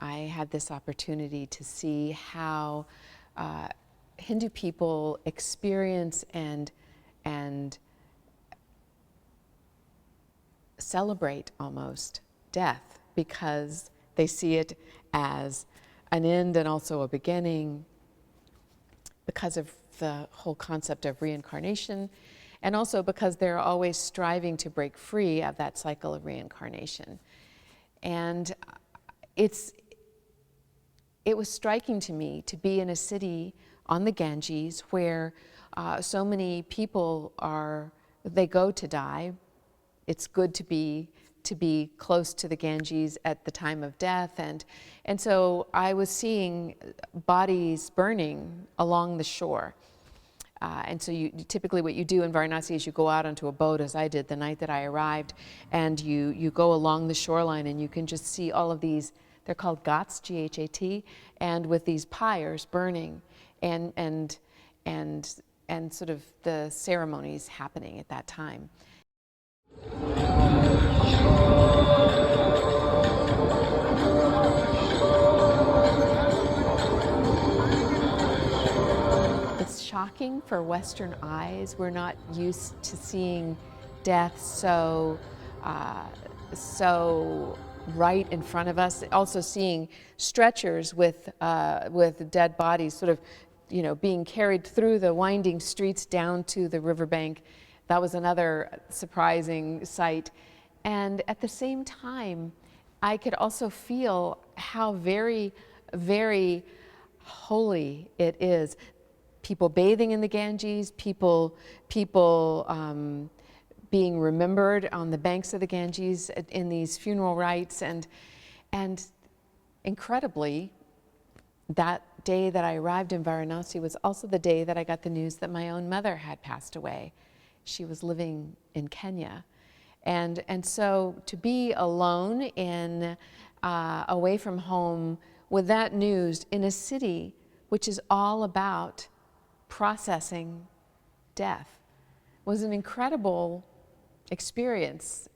I had this opportunity to see how Hindu people experience and celebrate almost death, because they see it as an end and also a beginning, because of the whole concept of reincarnation, and also because they're always striving to break free of that cycle of reincarnation. And it was striking to me to be in a city on the Ganges where so many people they go to die. It's good to be close to the Ganges at the time of death, and so I was seeing bodies burning along the shore. And so typically what you do in Varanasi is you go out onto a boat, as I did the night that I arrived, and you go along the shoreline, and you can just see all of these, they're called ghats, G-H-A-T, and with these pyres burning, and sort of the ceremonies happening at that time. It's shocking for Western eyes. We're not used to seeing death so right in front of us. Also seeing stretchers with dead bodies sort of, being carried through the winding streets down to the riverbank. That was another surprising sight. And at the same time, I could also feel how very, very holy it is. People bathing in the Ganges, people being remembered on the banks of the Ganges in these funeral rites, and incredibly, that day that I arrived in Varanasi was also the day that I got the news that my own mother had passed away. She was living in Kenya. And so to be alone away from home with that news in a city which is all about processing death was an incredible experience.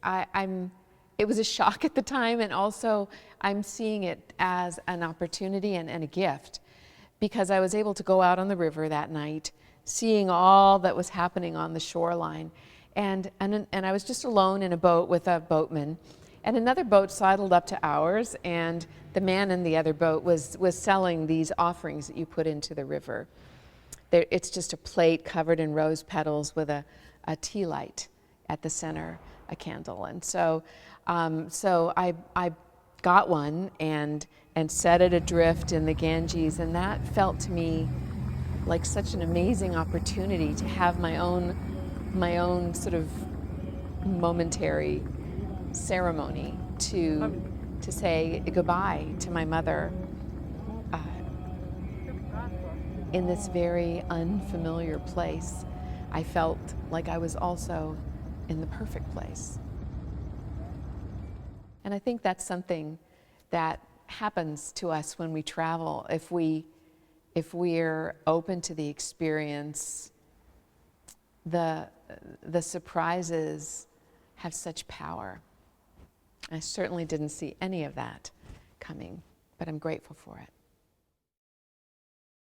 It was a shock at the time, and also I'm seeing it as an opportunity and a gift, because I was able to go out on the river that night, seeing all that was happening on the shoreline. And I was just alone in a boat with a boatman, and another boat sidled up to ours, and the man in the other boat was selling these offerings that you put into the river. It's just a plate covered in rose petals with a tea light at the center, a candle. And so I got one and set it adrift in the Ganges, and that felt to me like such an amazing opportunity to have my own sort of momentary ceremony to say goodbye to my mother in this very unfamiliar place. I felt like I was also in the perfect place. And I think that's something that happens to us when we travel. If we're open to the experience, the surprises have such power. I certainly didn't see any of that coming, but I'm grateful for it.